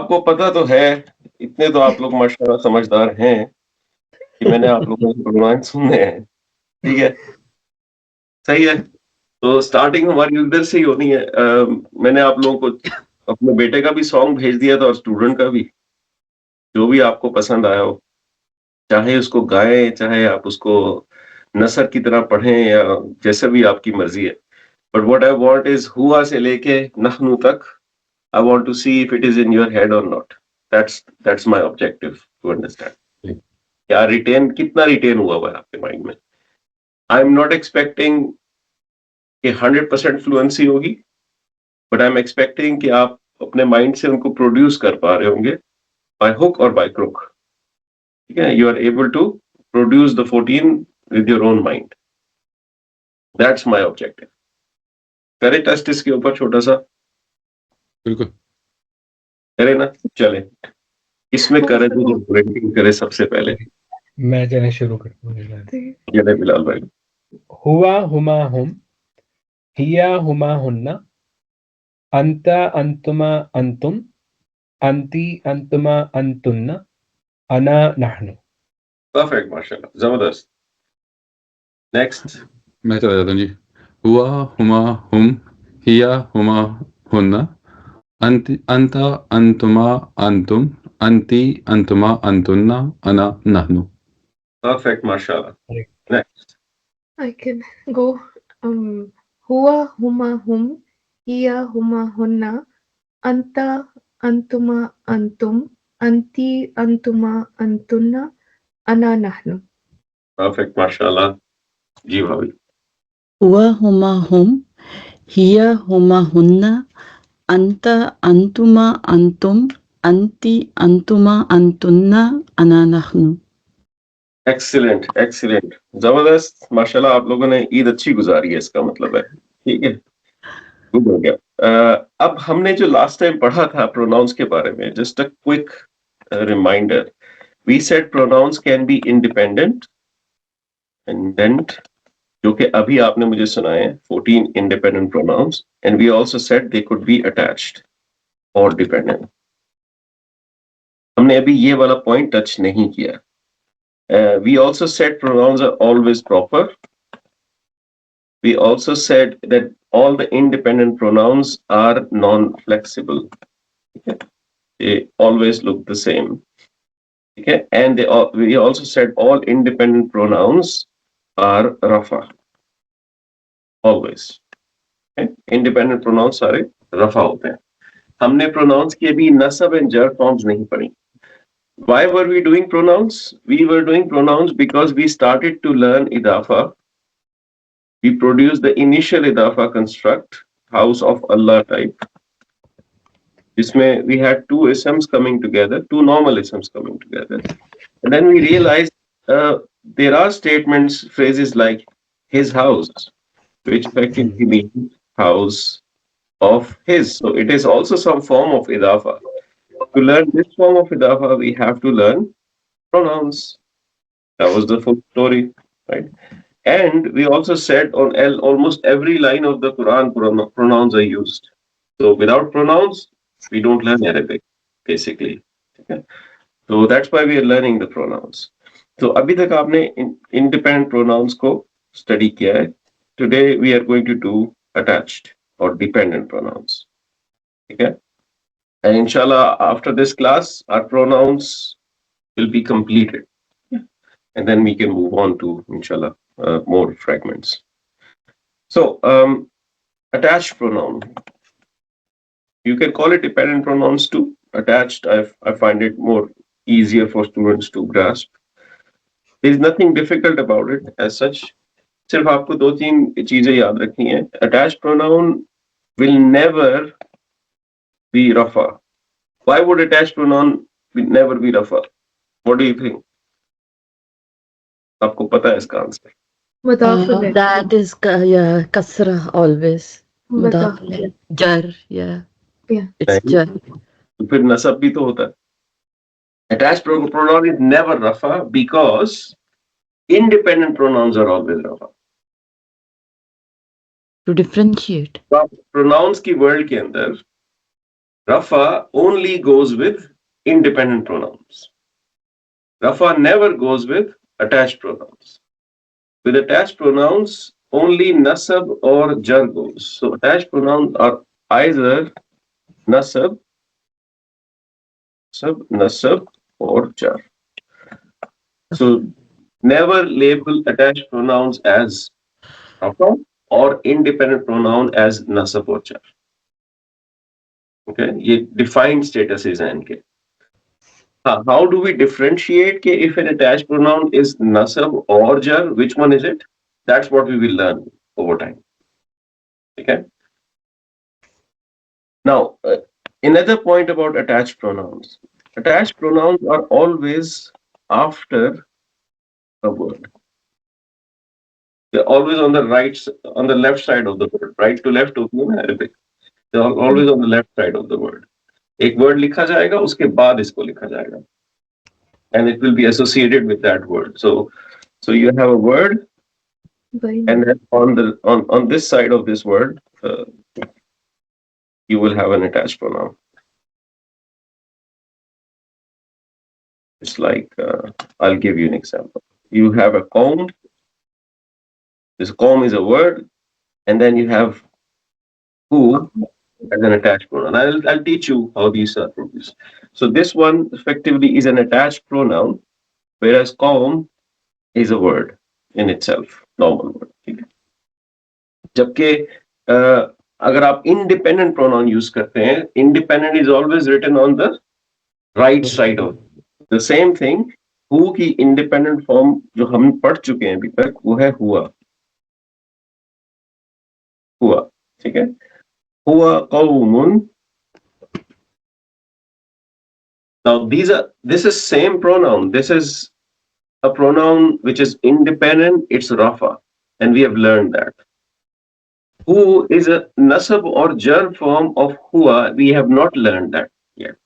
आपको पता तो है, इतने तो आप लोग माशाल्लाह समझदार हैं कि मैंने आप लोगों के प्रोनाउंस सुने हैं, ठीक है? सही है। तो स्टार्टिंग हमारी उधर से ही होनी है। मैंने आप लोगों को अपने बेटे का भी सॉन्ग भेज दिया था और स्टूडेंट का भी, जो भी आपको पसंद आया हो, चाहे उसको गाएँ, चाहे आप उसको नसर की तरह पढ़ें या जैसे भी आपकी मर्ज़ी है। But what I want is हुआ से लेके नहनु तक, I want to see if it is in your head और not. That's my objective to understand. क्या रिटेन कितना रिटेन हुआ है आपके माइंड में? आई एम नॉट एक्सपेक्टिंग कि 100% फ्लुएंसी होगी, बट आई एम एक्सपेक्टिंग कि आप अपने माइंड से उनको प्रोड्यूस कर पा रहे होंगे बाय हुक और बाय क्रुक। ठीक है, you are able to produce the 14 with your own mind. That's my objective. करें टेस्ट इसके ऊपर छोटा सा? बिल्कुल करे ना? चले, इसमें करे तो जो रेटिंग करे सबसे पहले। मैं चले शुरू करता हूँ। चले बिलाल भाई। हुआ हुमा हुम, हिया हुमा हुन्ना, अंता अंतुमा अंतुम, अंती अंतुमा अंतुन्ना, अना नहनु। परफेक्ट, माशाल्लाह, जबरदस्त। नेक्स्ट। मैं चला जाता हूँ जी। हुआ हुमा हुम, हिया हुमा हुन्ना, अंता अंतुमा अंतुम, अंती अंतुमा अंतुन्ना, अना नहनु। परफेक्ट, माशाल्लाह। Next. I can go. Huwa huma hum, hiya huma hunna, anta antuma antum, anti antuma antunna, ana nahnu. Perfect, माशाल्लाह। जी भाभी। हुआ हुमा हुम, हिया हुमा हुन्ना, अंता अंतुमा अंतुम, अंती अंतुमा अंतुन्ना, अना नहनु। एक्सीलेंट, एक्सीलेंट, जबरदस्त, माशाल्लाह। आप लोगों ने ईद अच्छी गुजारी है, इसका मतलब है। ठीक है, गुड हो गया। अब हमने जो लास्ट टाइम पढ़ा था प्रोनाउंस के बारे में, just a quick reminder. We said pronouns can be independent, जो कि अभी आपने मुझे सुनाए हैं 14 independent pronouns, and we also said they could be attached और डिपेंडेंट। हमने अभी ये वाला पॉइंट टच नहीं किया। We also said pronouns are always proper. We also said that all the independent pronouns are non-flexible. Okay? They always look the same. Okay? And we also said all independent pronouns are rafa. Always. Okay? Independent pronouns सारे rafa होते हैं। हमने pronouns की अभी nasab and jar forms नहीं पढ़ी। Why were we doing pronouns? We were doing pronouns because we started to learn idafa. We produced the initial idafa construct, house of Allah type. We had two isms coming together, two normal isms coming together. And then we realized there are statements, phrases like his house, which effectively means house of his. So it is also some form of idafa. To learn this form of idafa, we have to learn pronouns. That was the full story, right? And we also said on almost every line of the Quran, pronouns are used. So without pronouns, we don't learn Arabic, basically. Okay? So that's why we are learning the pronouns. So अभी तक आपने independent pronouns को study किया है. Today we are going to do attached or dependent pronouns. Okay? And inshallah, after this class, our pronouns will be completed. And then we can move on to, inshallah, more fragments. So, attached pronoun. You can call it dependent pronouns too. Attached, I find it more easier for students to grasp. There is nothing difficult about it as such. सिर्फ आपको दो तीन चीजें याद रखनी है. Attached pronoun will never be rafa. Why would attached pronoun never be rafa? What do you think? आपको पता है इसका answer? Mudaf ilayh. That is kasra always. Mudaf Mudaf ilayh. Jar, yeah. Yeah. It's jar. तो फिर नसब भी तो होता है. Attached pronoun is never rafa because independent pronouns are always rafa. To differentiate. pronouns की वर्ल्ड के अंदर Rafa only goes with independent pronouns. Rafa never goes with attached pronouns. With attached pronouns, only nasab or jar goes. So attached pronouns are either nasab, nasab or jar. So never label attached pronouns as rafa or independent pronoun as nasab or jar. Okay, ये defined statuses हैं इनके. How do we differentiate ke if an attached pronoun is nasab or jar? Which one is it? That's what we will learn over time. Okay. Now, another point about attached pronouns. Attached pronouns are always after a word. They're always on the on the left side of the word. Right to left होती है ना Arabic. They're always on the left side of the word. एक word लिखा जाएगा, उसके बाद इसको लिखा जाएगा, and it will be associated with that word. So you have a word, Very and nice. then on this side of this word, you will have an attached pronoun. It's like I'll give you an example. You have a comb. This comb is a word, and then you have who as an attached pronoun. I'll teach you how these are produced. So this one effectively is an attached pronoun, whereas comb is a word in itself, normal word. ठीक है? जबकि अगर आप independent pronoun use करते हैं, independent is always written on the right side of the same thing. who की independent form जो हम पढ़ चुके हैं अभी तक वो है हुआ. हुआ, ठीक है. हुआ qawmun. Now this is same pronoun. This is a pronoun which is independent. It's rafa, and we have learned that. Who is a nasab or jar form of hua? We have not learned that yet.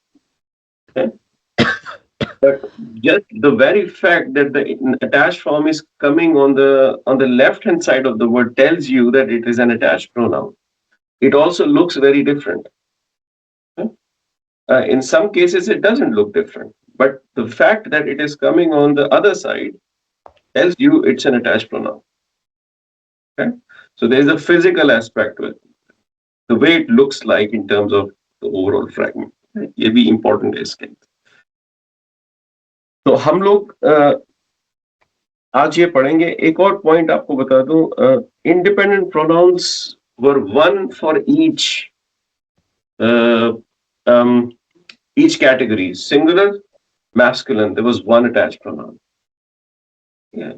Okay? But just the very fact that the attached form is coming on the left hand side of the word tells you that it is an attached pronoun. It also looks very different. Okay? In some cases, it doesn't look different, but the fact that it is coming on the other side tells you it's an attached pronoun. Okay? So there's a physical aspect to it, the way it looks like in terms of the overall fragment. ये भी important है इसके. तो हम लोग आज ये पढ़ेंगे. एक और पॉइंट आपको बता दूं, independent pronouns were one for each category. Singular, masculine, there was one attached pronoun. Yeah.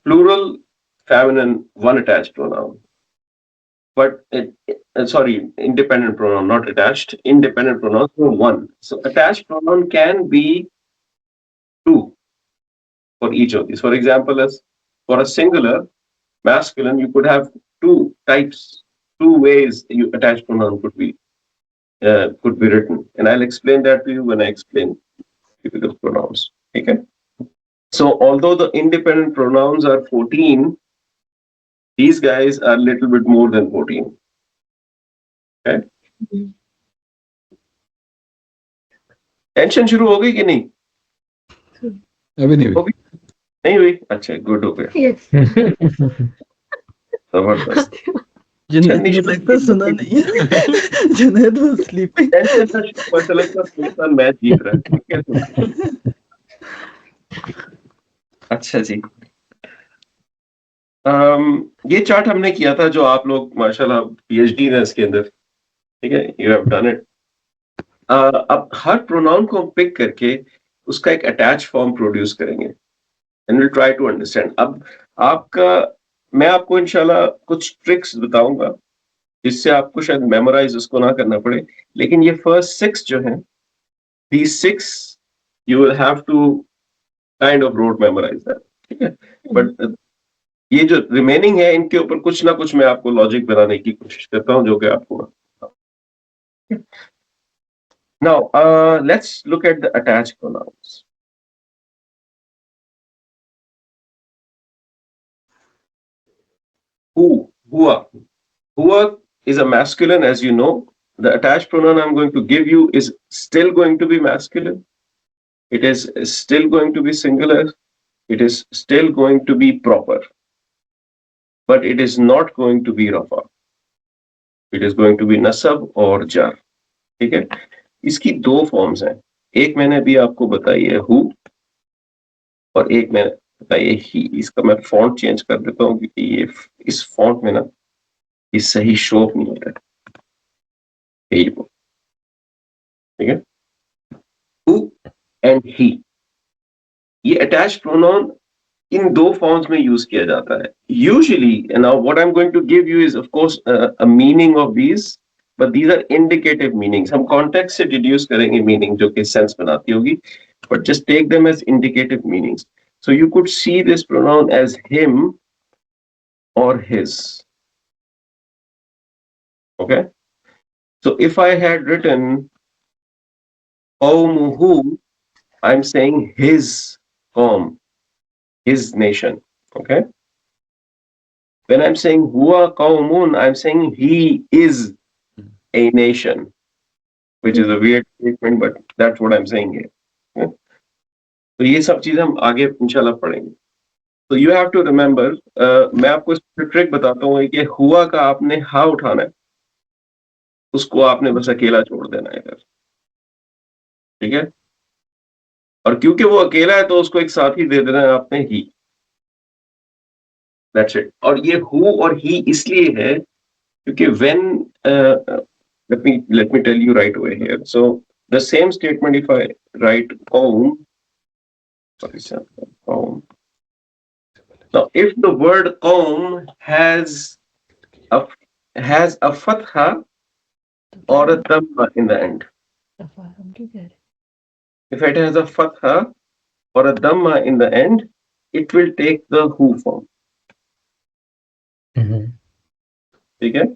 Plural, feminine, one attached pronoun. But sorry, independent pronoun, not attached. Independent pronouns were one. So attached pronoun can be two for each of these. For example, as for a singular masculine, you could have two types, two ways you attached pronoun could be written, and I'll explain that to you when I explain typical pronouns. Okay. So although the independent pronouns are 14, these guys are a little bit more than 14. Okay. Tension शुरू हो गई कि नहीं? अभी नहीं हुई. नहीं हुई. अच्छा, गुड हो गया. Yes. जबरदस्त. जुनैद मुझे लगता सुना नहीं है. Junaid was sleeping. टेंशन का पता लगता सुल्तान मैच जीत रहा है. ठीक है. अच्छा जी. ये चार्ट हमने किया था जो आप लोग माशाल्लाह पीएचडी है इसके अंदर. ठीक है, यू हैव डन इट. अब हर प्रोनाउन को पिक करके उसका एक अटैच फॉर्म प्रोड्यूस करेंगे and will try to understand. अब मैं आपको इंशाल्लाह कुछ ट्रिक्स बताऊंगा जिससे आपको शायद मेमोराइज उसको ना करना पड़े, लेकिन ये फर्स्ट 6 जो हैं, these 6 you will have to kind of rote memorize that. ठीक है. बट ये जो रिमेनिंग है इनके ऊपर कुछ ना कुछ मैं आपको लॉजिक बनाने की कोशिश करता हूं जो कि आपको. Now, let's look at the attached pronouns. Who, hua. Hua is a masculine, as you know. the attached pronoun I'm going to give you is still going to be masculine. It is still going to be singular. It is still going to be proper, but it is not going to be rafa. It is going to be nasab or jar. ठीक है? इसकी दो forms हैं. एक मैंने अभी आपको बताई है who, और एक मैंने बताई है he. इसका मैं फॉन्ट चेंज कर देता हूँ क्योंकि ये इस फॉन्ट में ना ये सही शो नहीं हो रहा है. ये वो, ठीक है? who and he, ये अटैच प्रोनाउन इन दो फॉर्म्स में यूज किया जाता है. Usually now what I am going to give you is of course a meaning of these, but these are indicative meanings. हम कॉन्टेक्स्ट से डिड्यूस करेंगे मीनिंग जो कि सेंस बनाती होगी, but just take them as indicative meanings. So you could see this pronoun as him or his. Okay? So if I had written qawmuhu, I'm saying his qawm, his nation. Okay? When I'm saying huwa qawmun, I'm saying he is a nation, which is a weird statement, but that's what I'm saying here. Okay? तो ये सब चीजें हम आगे इंशाल्लाह पढ़ेंगे. तो you have to remember, मैं आपको ट्रिक बताता हूँ कि हुआ का आपने हा उठाना है, उसको आपने बस अकेला छोड़ देना है इधर. ठीक है? और क्योंकि वो अकेला है तो उसको एक साथी दे देना है आपने ही. That's it. और ये हु और ही इसलिए है क्योंकि when let me tell you right away here. So the same statement, if I write qawm, sorry sir, qawm. Now if the word qawm has a fatha or a dhamma in the end. If it has a fatha or a dhamma in the end, it will take the who form. Okay?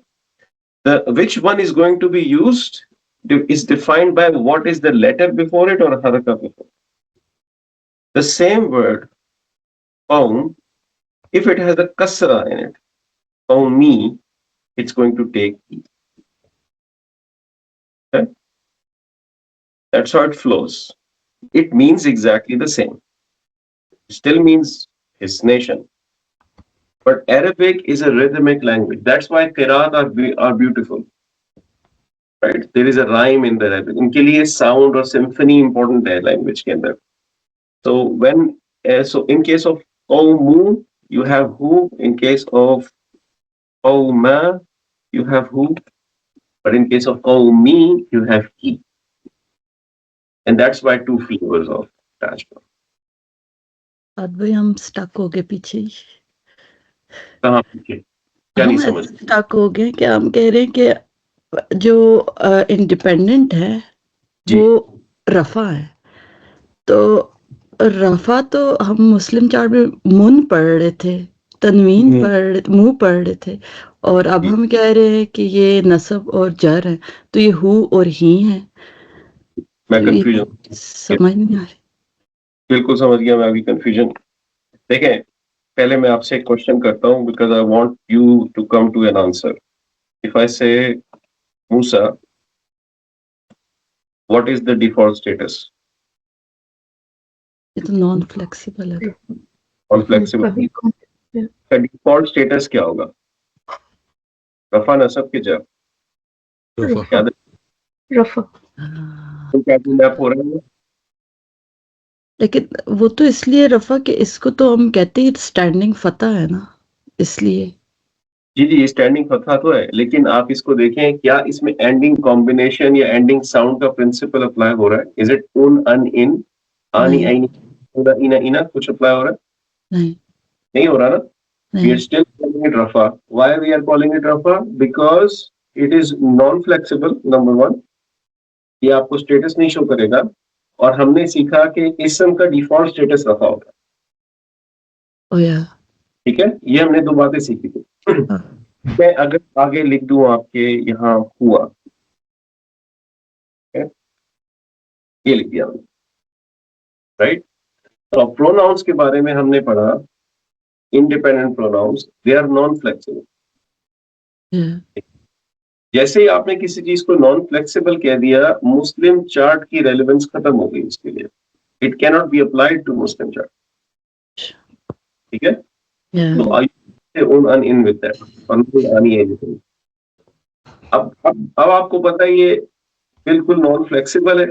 Which one is going to be used is defined by what is the letter before it or haraka before. The same word, qawm, if it has a kasra in it, qawmi, it's going to take e. Okay? That's how it flows. It means exactly the same. It still means his nation. But Arabic is a rhythmic language. That's why qiraat are beautiful. Right? There is a rhyme in the Arabic. इनके लिए sound और symphony important है language के अंदर. So so in case of qawmu, you have who. In case of qawma, you have who. But in case of qawmi, you have he. And that's why two flavors of attachment. आज भाई हम stuck हो गए पीछे ही. कहाँ पीछे? क्या नहीं समझ? स्टक हो गए कि हम कह रहे हैं कि जो इंडिपेंडेंट है वो रफा है. तो रफा तो हम मुस्लिम चार्ट में मुन पढ़ रहे थे, तनवीन मुंह पढ़ रहे थे, और अब हम कह रहे हैं कि ये नसब और जर है. तो ये हु और ही है. मैं कंफ्यूजन समझ नहीं आ रही. बिल्कुल समझ गया मैं अभी कंफ्यूजन. देखें, पहले मैं आपसे एक क्वेश्चन करता हूँ because I want you to come to an answer. If I say Musa, what is the default status? ये तो नॉन फ्लेक्सिबल है. नॉन फ्लेक्सिबल का डिफॉल्ट स्टेटस क्या होगा? रफा नसब के जर. रफा. तो क्या मैप हो रहा है? लेकिन वो तो इसलिए रफा कि इसको तो हम कहते हैं स्टैंडिंग फतह है ना, इसलिए. जी जी, स्टैंडिंग फतहा तो है, लेकिन आप इसको देखें, क्या इसमें एंडिंग कॉम्बिनेशन या एंडिंग साउंड का प्रिंसिपल अप्लाई हो रहा है? इज इट उन, अन, इन, आनी, आईनी, इना, इना कुछ अप्लाई हो रहा है? नहीं हो रहा ना. We are still calling it rafa. Why we are calling it rafa? Because it is non-flexible. Number one, ये आपको स्टेटस नहीं शो करेगा, और हमने सीखा कि इसम का डिफॉल्ट स्टेटस रफा होता है. ठीक है, ये हमने दो बातें सीखी थी. मैं अगर आगे लिख दूं आपके यहाँ हुआ, ये लिख दिया हमने, राइट. तो प्रोनाउंस के बारे में हमने पढ़ा, independent pronouns, they are non flexible. जैसे ही आपने किसी चीज को नॉन फ्लेक्सिबल कह दिया, मुस्लिम चार्ट की रेलेवेंस खत्म हो गई उसके लिए. It cannot be applied to मुस्लिम चार्ट. ठीक है. Yeah. तो I own in with that आनी है. अब आपको पता है ये बिल्कुल नॉन फ्लेक्सिबल है.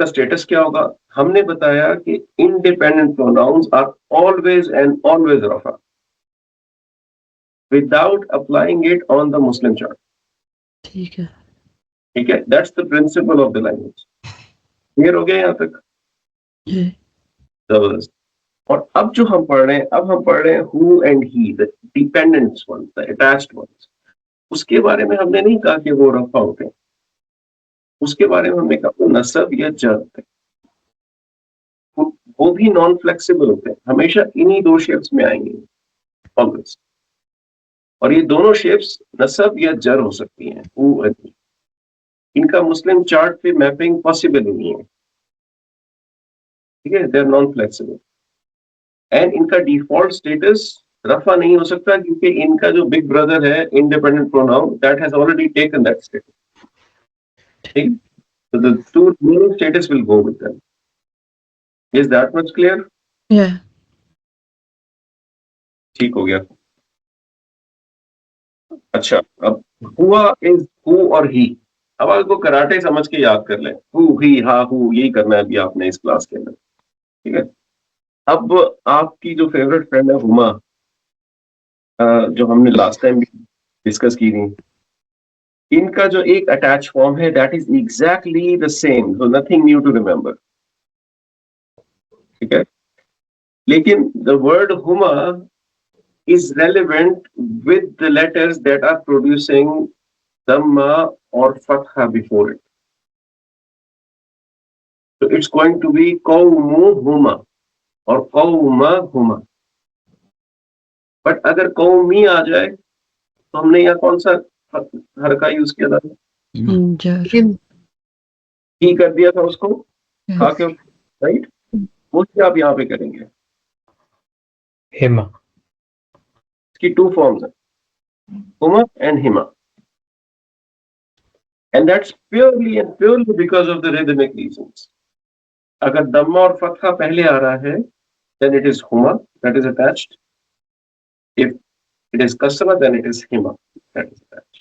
का स्टेटस क्या होगा? हमने बताया कि independent pronouns are always and always रफा without applying it on the Muslim chart. ठीक है. ठीक है. That's the principle of the language. Clear हो गया यहाँ तक? जी. जबरदस्त. और अब जो हम पढ़ रहे हैं, अब हम पढ़ रहे हैं who and he, the dependent ones, the attached ones. उसके बारे में हमने नहीं कहा कि वो रफा होते हैं. उसके बारे में हमने कहा वो नसब या जर होते हैं. वो भी नॉन फ्लेक्सिबल होते हैं. हमेशा इन्हीं दो शेप्स में आएंगे ऑलवेज. और ये दोनों शेप्स नसब या जर हो सकती हैं. Who and he. इनका मुस्लिम चार्ट पे मैपिंग पॉसिबल नहीं है. ठीक है. They are non flexible. And इनका डिफॉल्ट स्टेटस रफा नहीं हो सकता क्योंकि इनका जो बिग ब्रदर है independent pronoun, that has already taken that status. ठीक. So the two remaining status will go with them. Is that much clear? Yeah. ठीक हो गया. अच्छा, अब हुआ इज हु और ही. अब आपको कराटे समझ के याद कर लें. हु, ही, हा, हु, यही करना है अभी आपने इस क्लास के अंदर. ठीक है. अब आपकी जो फेवरेट फ्रेंड है हुमा, जो हमने लास्ट टाइम डिस्कस की थी, इनका जो एक अटैच फॉर्म है that is exactly the same. So nothing new to remember. ठीक है. लेकिन द वर्ड हुमा is relevant with the letters that are producing dhamma or fatha before it. So it's going to be qawmuhuma or qawmahuma. But अगर qawmi आ जाए तो हमने यहाँ कौन सा हरका यूज किया था? जर. ही कर दिया था उसको. Yes. खा के. राइट. वो क्या आप यहाँ पे करेंगे? हिमा. इसकी टू फॉर्म्स है, Huma and Hima. And that's purely and purely because of the rhythmic reasons. अगर दम्मा और फतहा पहले आ रहा है, then it is huma that is attached. If it is kasra, then it is hima that is attached.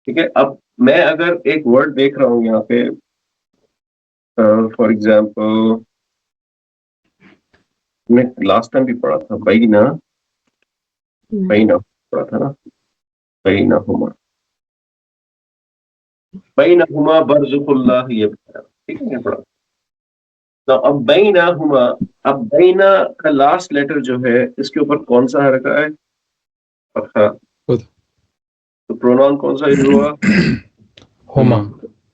ठीक है. अब मैं अगर एक वर्ड देख रहा हूं यहाँ पे, फॉर एग्जाम्पल मैं लास्ट टाइम भी पढ़ा था बैना, बैना पढ़ा था ना, बैना हुमा बरज़ुकुल्लाह, ये पढ़ा. ठीक है. पढ़ा. तो अब बैना हुमा, अब बैना का लास्ट लेटर जो है इसके ऊपर कौन सा हरका है? फतहा. तो प्रोनाउन कौन सा यूज हुआ? हुमा.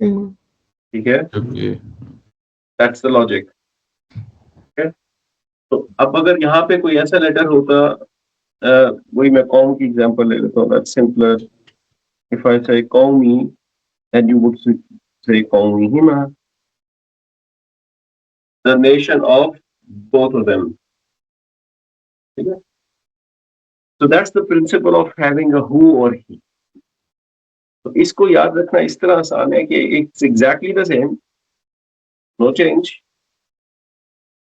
ठीक है. Okay. That's the logic. ठीक है. तो अब अगर यहाँ पे कोई ऐसा लेटर होता, वही मैं कौम की एग्जांपल ले लेता हूँ. That's simpler. इफ आई से कौमी, then you would say qawmihima, the nation of both of them. ठीक है. So that's the principle of having a who or he. तो इसको याद रखना इस तरह आसान है कि it's exactly the same, no change,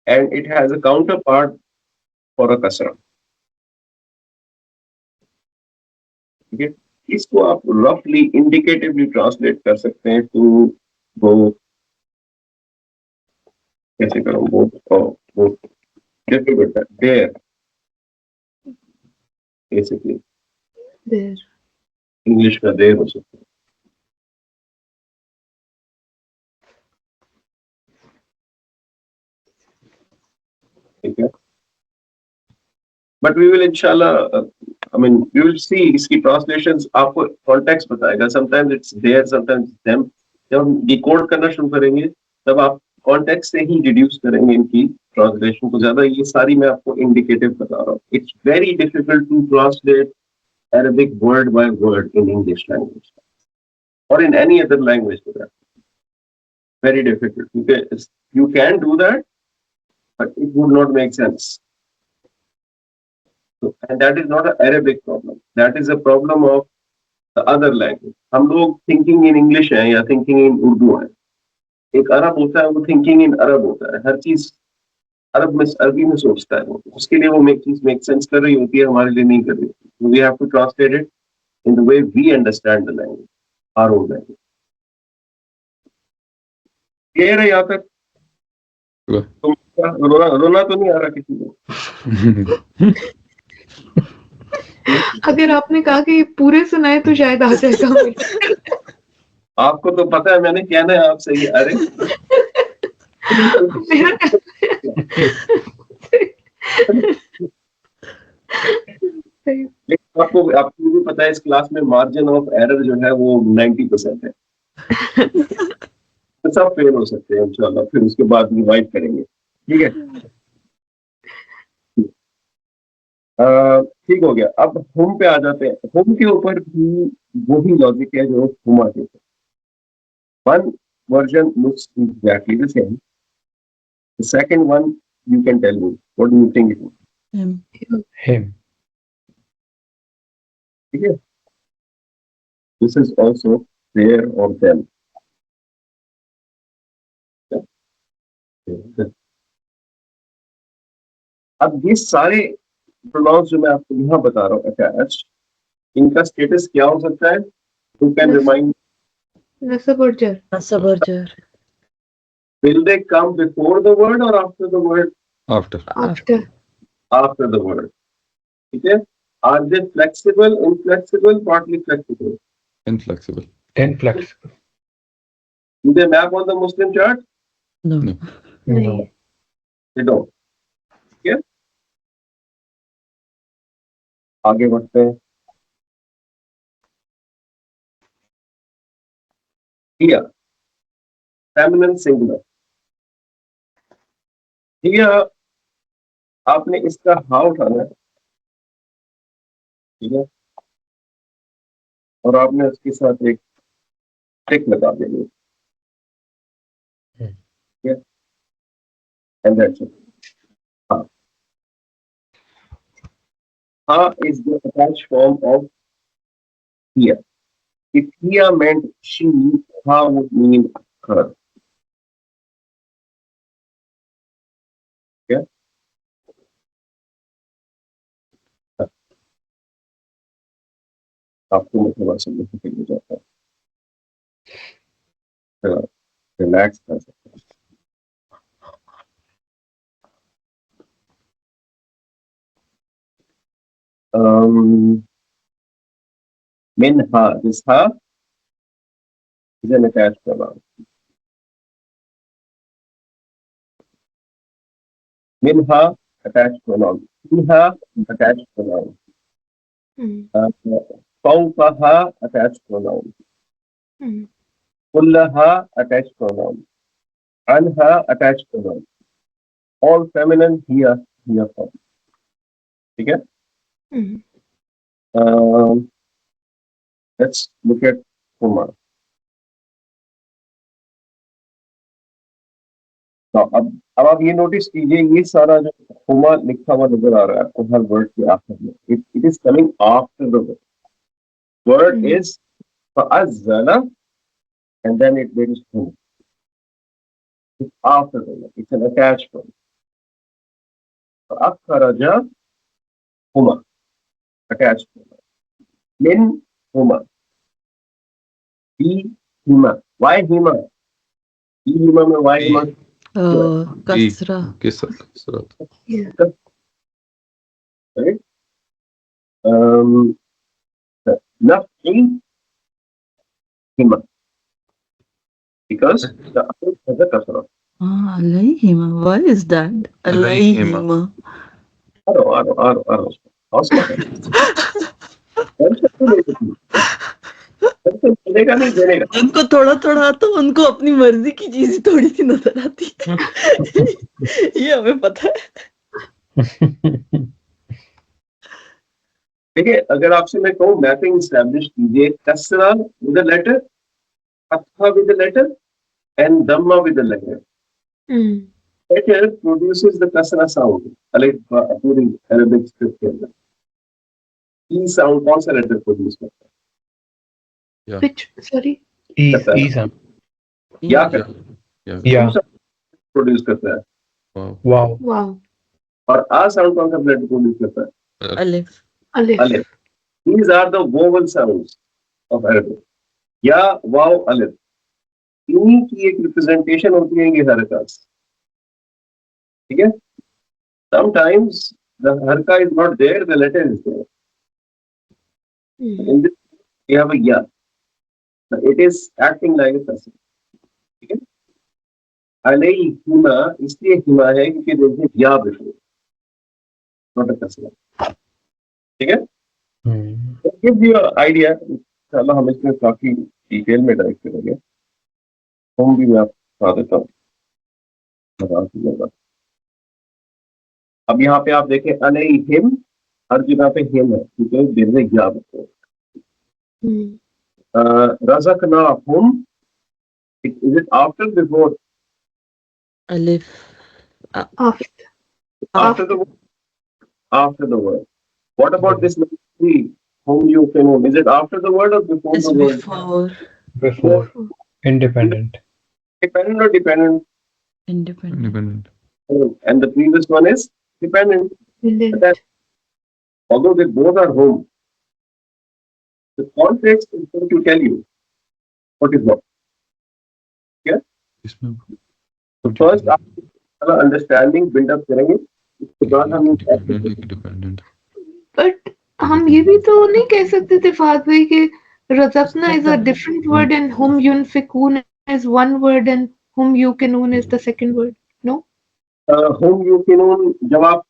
and it has a counterpart for a kasra. ठीक है. इसको आप roughly indicatively translate कर सकते हैं to both. कैसे करूँ? both difficult है. There basically There. English का there हो सकता है. ठीक है. But we will inshallah, I mean we will see इसकी translations आपको context बताएगा. Sometimes it's there, sometimes it's them. जब हम decode करना शुरू करेंगे तब आप context से ही deduce करेंगे इनकी translation को. ज्यादा ये सारी मैं आपको indicative बता रहा हूँ. It's very difficult to translate Arabic word by word in English language or in any other language for that. Very difficult. You can do that, but it would not make sense. So, and that is not an Arabic problem. That is a problem of the other language. हम लोग thinking in English हैं या thinking in Urdu है. एक अरब होता है वो thinking in अरब होता है. हर चीज अरबी में सोचता है वो. उसके लिए वो चीज make sense कर रही होती है, हमारे लिए नहीं कर रही होती. So we have to translate it in the way we understand the language, our own language. Clear है यहाँ तक? तो रोना तो नहीं आ रहा किसी को? अगर आपने कहा कि पूरे सुनाए तो शायद आ जाएगा। आपको तो पता है मैंने कहना है आपसे ये, अरे लेकिन आपको भी पता है इस क्लास में मार्जिन ऑफ एरर जो है वो 90% है। तो सब फेल हो सकते हैं इंशाल्लाह, फिर उसके बाद रिवाइव करेंगे। ठीक है, ठीक हो गया। अब होम पे आ जाते हैं। होम के ऊपर भी वही लॉजिक है जो हुमा के ऊपर। One version looks exactly the same, the second one you can tell me what do you think it is? Him. ठीक है, दिस इज आल्सो देयर और देम। अब ये सारे प्रोनाउंस जो मैं आपको यहाँ बता रहा हूँ अटैच्ड, इनका स्टेटस क्या हो सकता है? You can remind. नसब और जर। नसब और जर। Will they come before the word or after the word? After. After. After the word. ठीक है? Are they flexible, inflexible, partly flexible? Inflexible. Inflexible. Do they map on the Muslim chart? No. No. No. They don't. ठीक है? आगे बढ़ते हैं। Here, feminine singular. Here, आपने इसका हाँ उठाना है, ठीक है, और आपने उसके साथ एक टिक लगा देनी है, ठीक है, एंड दैट्स इट। हाँ, हाँ is the attached form of here. If here meant she, ha would mean her. Okay? आपको मैं थोड़ा सा डिफिकल्ट हो जाता है, रिलैक्स कर सकते हैं। Minha, this ha is an attached pronoun. Minha, attached pronoun. Fiha, attached pronoun. Fawqaha, attached pronoun. Kullaha, attached pronoun. Anha, attached pronoun. All feminine, here form. ठीक है? Let's look at Huma. Now, अब आप ये notice कीजिए, ये सारा जो हुमा लिखा हुआ नजर आ रहा है आपको हर वर्ड के आखिर में, it is coming after the word. Word is fa'azzana and then there is hum. It's after the word. It's an attached word. Fa'akharaja huma, attached word. Min huma. Bi hima. Why hima? Bi hima में why hima? कसरा। Kisrat. Right? Naf'i hima. Because the other has a kasra. Alayhima. Why is that? Alayhima. Aro. Hausa है। देगा नहीं देगा। उनको थोड़ा थोड़ा आता, उनको अपनी मर्जी की चीज थोड़ी सी नजर आती है। ये हमें पता है। ठीक है, अगर आपसे मैं कहूँ मैपिंग एस्टैब्लिश कीजिए, कसरा विद अ लेटर, फतहा विद अ लेटर एंड दम्मा with a letter. Letter produces the kasra sound, like पूरी Arabic script के अंदर। ई साउंड कौन सा लेटर प्रोड्यूस करता या Which, sorry? करता है? Isam. या या करता या है? या यू साउंड प्रोड्यूस करता है, वाव वाव Wow. और आ साउंड कौन सा लेटर प्रोड्यूस करता है? अलिफ Alif. अलिफ. These are the vowel sounds of Arabic. या, वाव, अलिफ, इन्हीं की एक रिप्रेजेंटेशन होती है ये हरकत. ठीक है. Sometimes the harka is not there, the letter is there. In this, we have a ya. It is acting like a person. ठीक है. अलैहिमा इसलिए हिमा है क्योंकि देखिए या बिफोर, नॉट अ person. ठीक है. Give you idea. इंशाल्लाह हम इसमें काफी डिटेल में डाइव करेंगे. हम भी मैं आपको बता देता हूँ. बता दीजिएगा. अब यहाँ पे आप देखें अलैहिम, हर जगह पे हिम है क्योंकि देयर इज या before. रज़क़नाहुम, is it after before? अलिफ After. After the word. After the word. What about this number three? Whom you can own? Is it after the word or before is the word? Before before independent. Dependent or dependent? Independent independent And the previous one is dependent. But that, although they both are home, the context is going to tell you what is what. इसमें So first आप understanding buildup करेंगे, उसके बाद हम dependent But हम ये भी तो नहीं कह सकते थे फाद भाई कि रज़कना is a different word and whom yunfikun is one word and whom yukinun is the second word. No? Home you can own. जब आप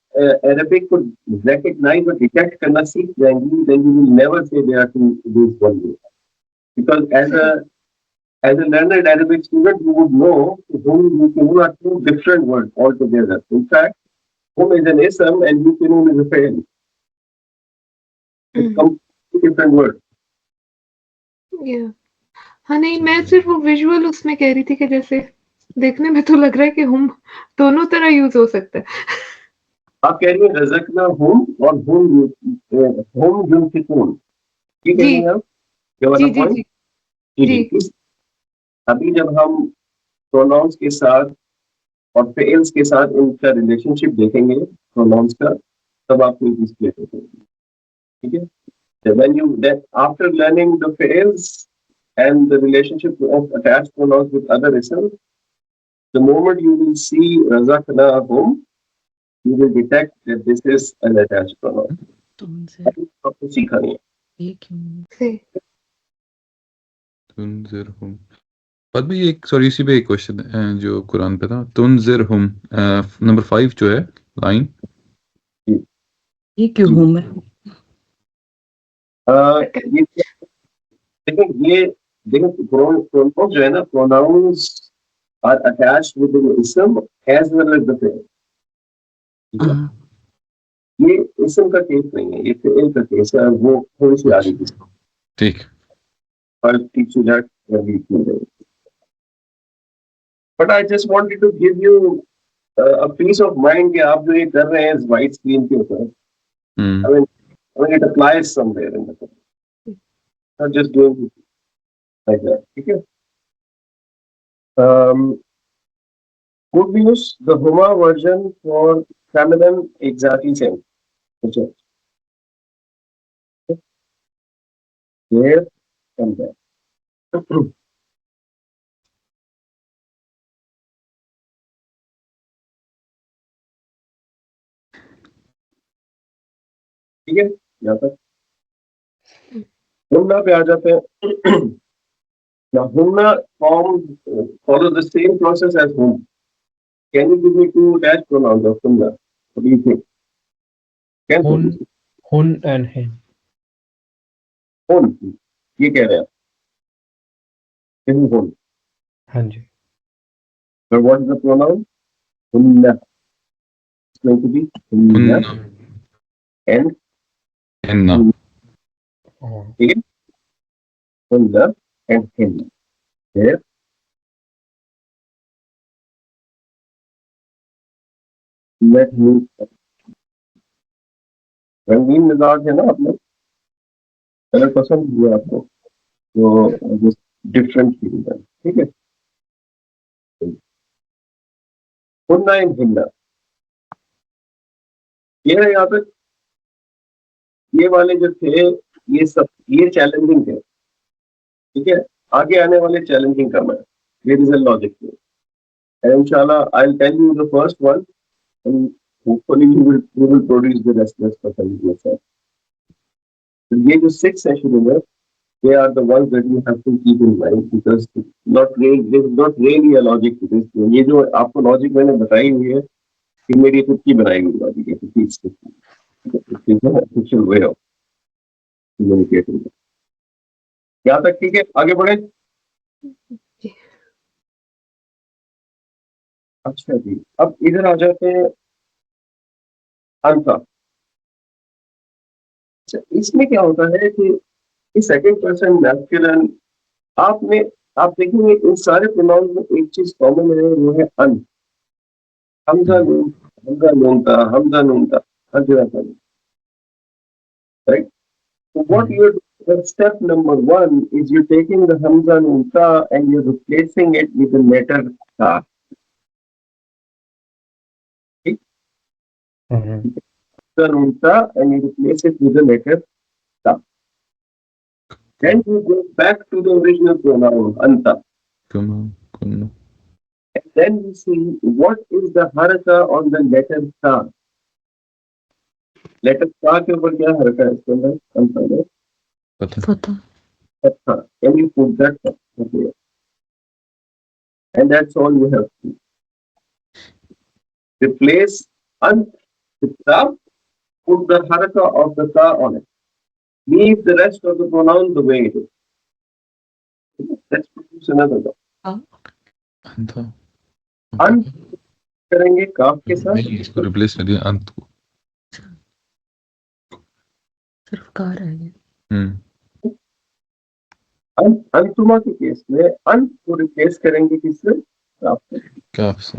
अरबिक को रिकॉग्नाइज और डिटेक्ट करना सीख जाएंगी, then you will never say they are two these one word. Because as a learned Arabic student, you would know whom you can are two different words altogether. In fact, whom is an ism and you can is a fail. It's completely different word. Yeah. हाँ नहीं, मैं सिर्फ वो visual उसमें कह रही थी कि जैसे देखने में तो लग रहा है कि हम दोनों तरह यूज हो सकता है. आप कह रही हैं रज़क़ना होम और होम युनफिकून. ये कह जी रही हैं आप ये वाला जी जी पॉइंट. जी जी. जी. अभी जब हम प्रोनाउंस के साथ और फेल्स के साथ इनका रिलेशनशिप देखेंगे प्रोनाउंस का, तब आपको ये चीज क्लियर हो जाएगी. ठीक है. So when you that after learning the fails and the relationship of attached pronouns with other isms, the moment you will see razaqnahum, you will detect that this is an attached pronoun. तो उनसे अभी आपको सीखा नहीं है. ये क्यों से तुनजिरहुम. बाद में एक सॉरी इसी पे एक क्वेश्चन है जो कुरान पे था. तुनजिरहुम नंबर 5 जो है लाइन, ये क्यों हूँ मैं ये देखिए, ये देखिए प्रोनाउंस जो है ना, pronouns are attached with an इसम एज वेल एज द फेल. हाँ, ये इसम का केस नहीं है, ये फेल का केस है. वो थोड़ी सी आगे की ठीक. I'll teach you that very soon. But I just wanted to give you a peace of mind कि आप जो ये कर रहे हैं इस white screen के ऊपर, I mean it applies somewhere in the book. Not just doing it like that. ठीक है. Good news, the Huma version for feminine exactly same. Okay. There and there. ठीक है. यहाँ तक हुन्ना पे आ जाते हैं. Now Hunna follow the same process as Hum. Can you give me two dash pronouns of Hunna? What do you think? Can Hun, hun and him. Hun. ये कह रहे हैं. This is Hun. हाँ जी. But what is the pronoun? Hunna. It's going to be Hunna and Henna. Oh. ठीक है. Hunna and Hinna. There. Let me रंगीन मिजाज है ना अपने. कलर पसंद हुआ आपको तो डिफरेंट फील है, ठीक है। हुन्ना इन हिन्ना, ये है यहाँ तक। ये वाले जो थे ये सब ये चैलेंजिंग थे, ठीक है। आगे आने वाले चैलेंजिंग कम है, there is a logic to, and इंशाल्लाह I will tell you the first one and hopefully you will produce the rest for yourself. So ये जो 6 सेशन है, they are the ones that you have to keep in mind because there is not really a logic to this. ये जो आपको logic मैंने बताई हुई है कि मेरी खुद की बनाई हुई लॉजिक है, it is not official way of communicating. यहाँ तक ठीक है, आगे बढ़े। अच्छा जी, अब इधर आ जाते हैं अल्फा। अच्छा, इसमें क्या होता है कि सेकंड पर्सन मैस्कुलिन, आपने आप देखेंगे इन सारे प्रोनाउन में एक चीज कॉमन है, वो है अन। हमजा नून, हमजा नून था, हमजा नून था, हजरा था, right. So what you're doing, step number one is you're taking the hamza noon ta and you're replacing it with the letter ta. Okay? Hamza noon ta and you replace it with the letter ta. Then you go back to the original pronoun anta. Kunna, kunna. And then you see what is the haraka on the letter ta. Letter ta के ऊपर क्या haraka है इसके अंदर anta में? Pata. पता Fatha. Can you put that there? And that's all you have to do. Replace ant with ta, put the haraka of the ta on it. Leave the rest of the pronoun the way it is. Let's produce another one. Anta. Ant करेंगे काफ के साथ, नहीं, इसको replace कर दिया अंत को। सिर्फ कार है। अंतुमा के केस में अंत को रिप्लेस करेंगे किससे? काफ से। काफ से।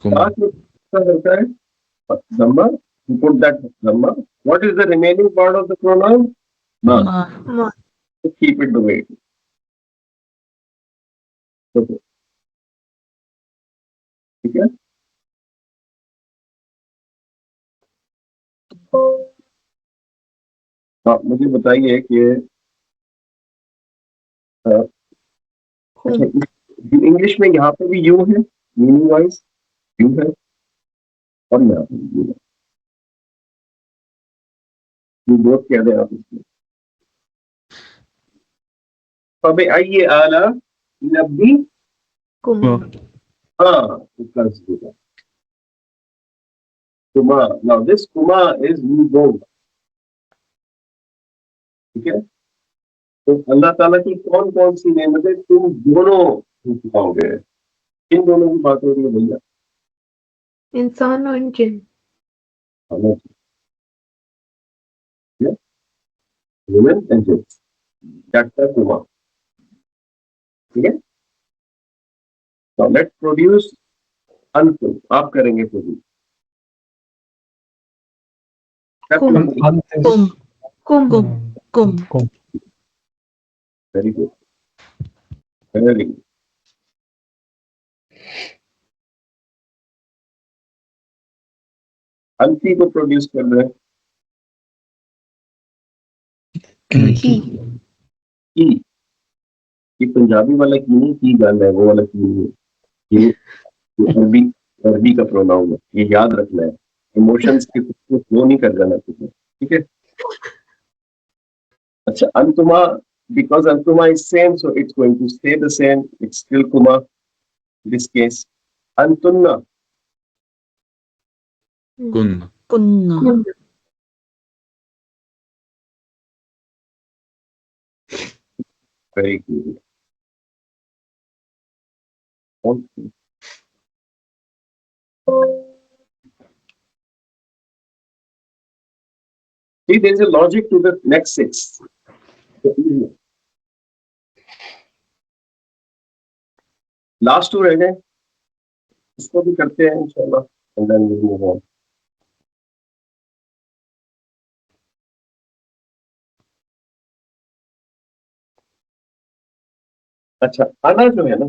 कुमा। काफ में क्या होता है? Dhamma. You put that dhamma. What is the remaining part of the pronoun? Ma. माँ Keep it the way it is. Okay. ठीक है। हाँ, मुझे बताइए कि अच्छा, इंग्लिश में यहाँ पे भी यू है, मीनिंग वाइज यू है, और यहाँ पे भी यू है। ये बहुत कह रहे हैं आप इसमें। अब आइए आला नब्बी, हाँ, इसका होगा कुमा। नाउ दिस कुमा इज यू बोथ, ठीक है। तो अल्लाह ताला की कौन कौन सी नेमतें तुम दोनों पाओगे? किन दोनों की बात हो रही है भैया? इंसान और जिन। ह्यूमन एंड जिन्स, दैट्स द कुमा, ठीक है। नाउ लेट्स प्रोड्यूस अंतुम, आप करेंगे प्रोड्यूस। कुम। कुम कुम। कुम कुम वेरी गुड, वेरी गुड। अंती को प्रोड्यूस कर रहे हैं की। की। ये पंजाबी वाला की नहीं, की गाना है वो वाला की नहीं है। ये अरबी अरबी का प्रोनाउन है, ये याद रखना है। इमोशंस के फ्लो नहीं कर जाना चाहिए, ठीक है। अच्छा, अंतुमा, because antuma is same, so it's going to stay the same. It's still kuma in this case. Antunna, Kunna. Kunna very good. Okay. See, there is a logic to the next 6. Last 2 रह गए, इसको भी करते हैं इंशाल्लाह, and then we move on. अच्छा, अना जो है ना,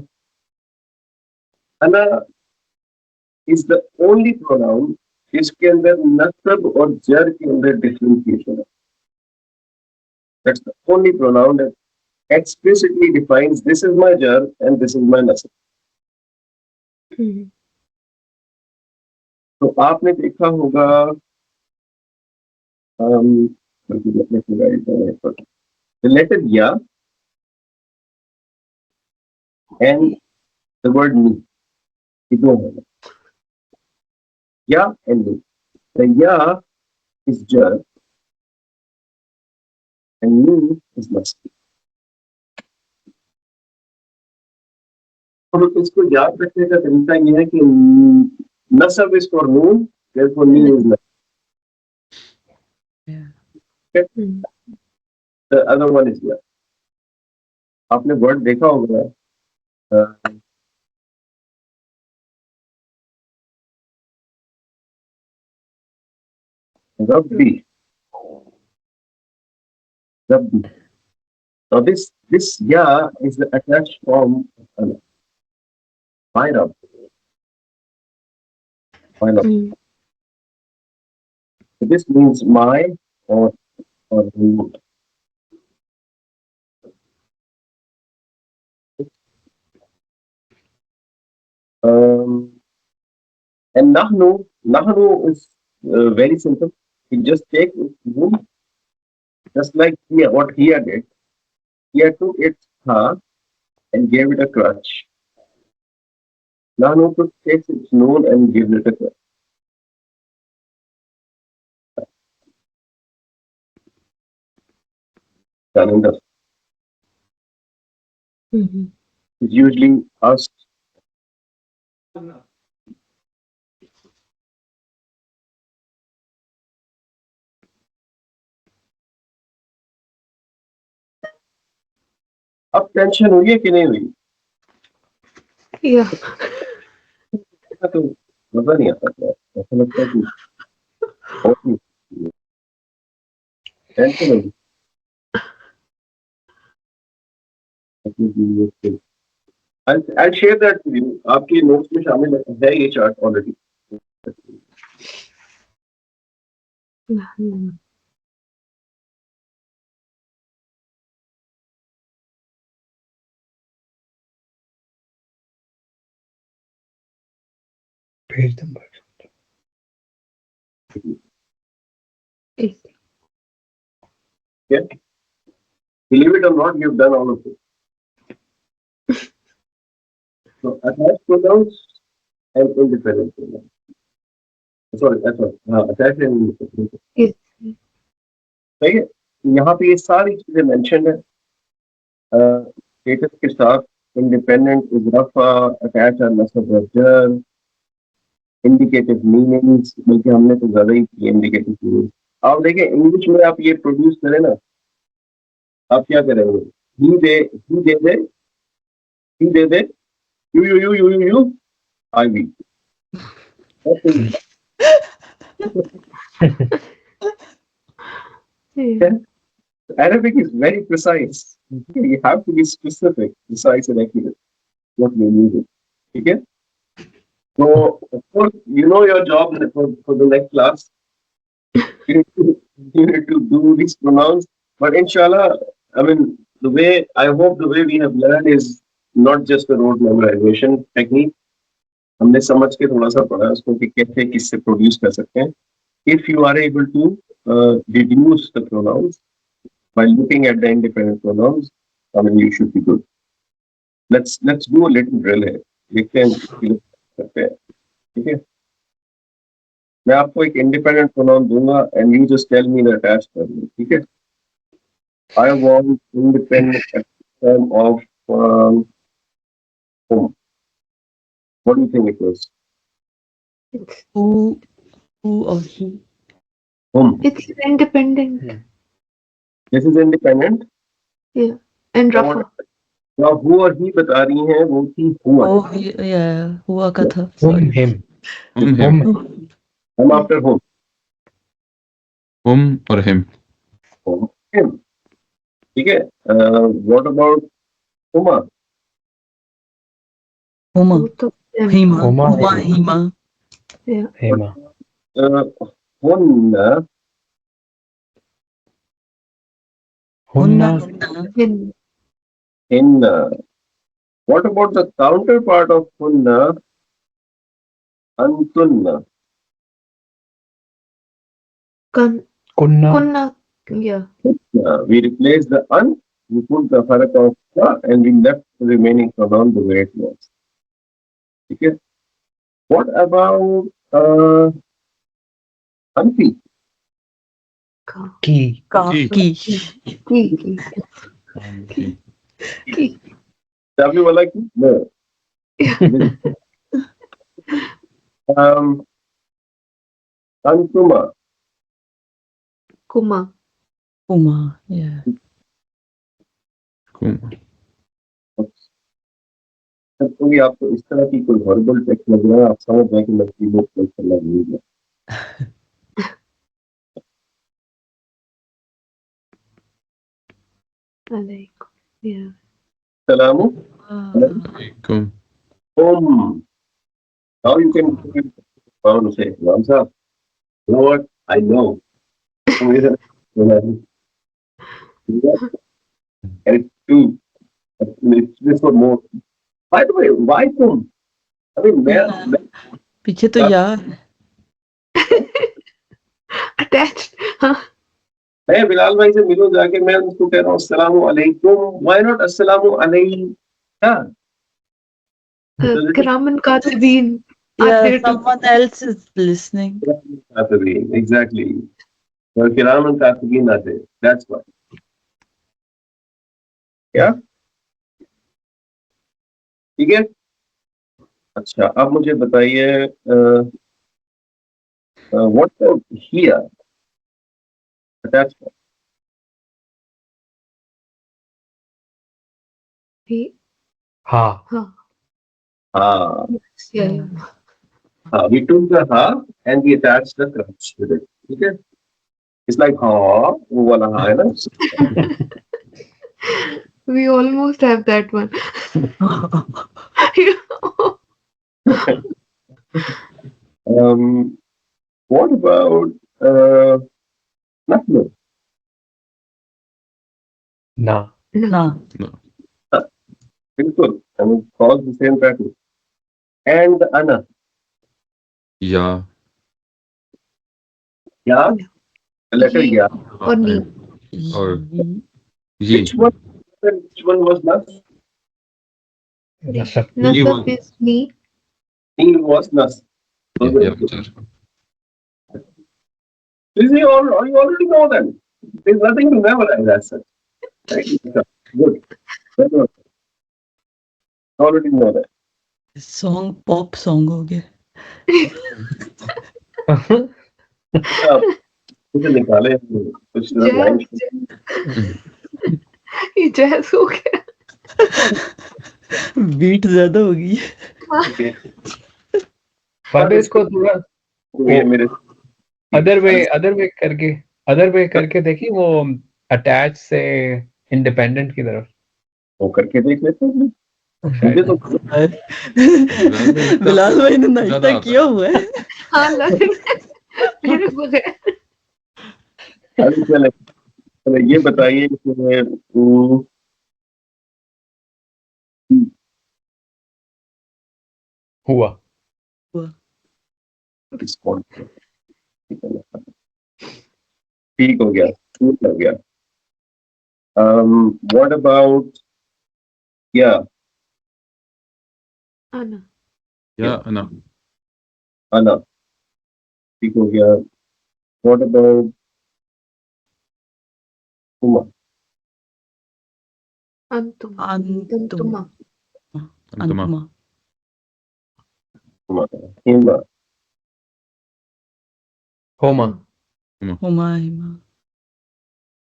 अना इज द ओनली प्रोनाउन जिसके अंदर नस्ब और जर के अंदर डिफरेंशिएशन है. That's the only pronoun that explicitly defines this is my jar and this is my nasab. तो आपने देखा होगा the letter ya and the word me. ये दो है, ya and me. The ya is jar and me is nasab. तो इसको याद रखने का तरीका ये है कि nasab is for noon, therefore me is nasab. Okay? The other one is ya. आपने वर्ड देखा होगा रब्बी. रब्बी. Now this ya is the attached form of Allah. My Rabb. My Rabb. So this means my or who. And nahnu is very simple. You just take whom, just like here, what here did. Here took its ha and gave it a crutch. Nahnu takes its noon and gives it a crutch. Done and done. It's usually asked. अब tension हुई है कि नहीं हुई? Yeah. तो मजा नहीं आता क्या? ऐसा लगता है कि बहुत ही टेंशन होगी. I'll share that with you. आपकी नोट्स में शामिल है ये चार्ट ऑलरेडी. भेज them back. Yeah. Believe it or not, you've done all of it. So attached pronouns and independent pronouns. Sorry, attached and independent. Yes. सही है. यहाँ पे ये सारी चीजें मेंशन है. स्टेटस के साथ इंडिपेंडेंट इज रफा, अटैच और नस्ब और जर, इंडिकेटिव मीनिंग्स, बल्कि हमने तो ज्यादा ही किए इंडिकेटिव मीनिंग्स. आप देखिए इंग्लिश में आप ये प्रोड्यूस करें ना, आप क्या करेंगे? He they you I we. Yeah. Arabic is very precise. You have to be specific, precise and accurate what you need. Okay? So, of course, you know your job for the next class. You need to do these pronouns. But inshallah, I mean, I hope the way we have learned is not just a rote memorization technique. हमने समझ के थोड़ा सा पढ़ा उसको कि कैसे किससे प्रोड्यूस कर सकते हैं. If you are able to deduce the pronouns by looking at the independent pronouns, I mean, you should be good. Let's do a little drill here. देखते हैं करते हैं. ठीक है, मैं आपको एक इंडिपेंडेंट प्रोनाउन दूंगा and you just tell me the attached term. ठीक है, I want independent term of whom. What do you think it is? who or he. Whom. It's independent. This is independent. Yeah. And Rafa. Now who और he बता रही हैं, वो थी हुआ. Oh, yeah, हुआ का था. Whom, Sorry. him. him. I'm after whom. Hum or him. Him. ठीक है. What about Huma? Huma. Both of them. Hima. Huma. Huma. Hima. Yeah. Hema. Hunna, Hunna. Hunna. Hunna. Hin. hinna. What about the counterpart of hunna? Antunna. Kun. Kunna. Kunna. Yeah. We replace the un, we put the harak of ka, and we left the remaining pronoun the way it was. Okay. What about anti? Ka. Ki. Ki. Ki. Ki. Ki. Ki. W wala ki? No. Um, antuma. Kuma. Kuma. Yeah. Kuma. जब कभी आपको इस तरह की कोई horrible text लग रहा है आप समझ जाए कि मैं कीबोर्ड प्रेस करना भूल गया Alaikum. Yeah. सलामु Alaikum. how you can found say Ramsa you know what I know and two it's this for more by the way why kum I mean पीछे तो या है. Attached. Huh? मैं बिलाल भाई से मिलूं जाके मैं उसको कह रहा हूँ अस्सलामु अलैकुम why not अस्सलामु अलैका Kiraman Katibin. Are Yeah, there to someone else is listening. exactly और किरामन कातिबीन आते हैं that's why क्या ठीक है अच्छा अब मुझे बताइए what about here attachment he? Ha. Huh. हाँ Yeah. हाँ we took the ha and we attached the crutch with it ठीक है it's like हाँ वो वाला हाँ है ना We almost have that one. what about نحن Na. Na. बिल्कुल I mean follows the same pattern and أنا Ya. या letter Ye. या Or ni. Or ye. which one was last Nasab. Ye Nasab was. is ni. he was last Yeah, sir. you already know them there's nothing to memorize as such right good very good already know that Song pop song हो गया. मुझे निकाले कुछ line ये jazz हो गया. Beat ज्यादा हो गई. पर इसको थोड़ा ये मेरे अदर वे करके देखिए वो अटैच से इंडिपेंडेंट की तरफ वो करके देख लेते हैं मुझे शायद तो बिलाल भाई ने नाश्ता ज्यादा किया हुआ है. हाँ लग मेरे बगैर. अरे चले ये बताइए कि हुआ. ठीक हो गया ठीक हो गया व्हाट अबाउट या Ana. Ya, ana. अना ठीक हो गया व्हाट अबाउट हुमा Antum. Antum. Antuma. Antuma. Antuma. हुमा हिमा होमा. Huma. Hima.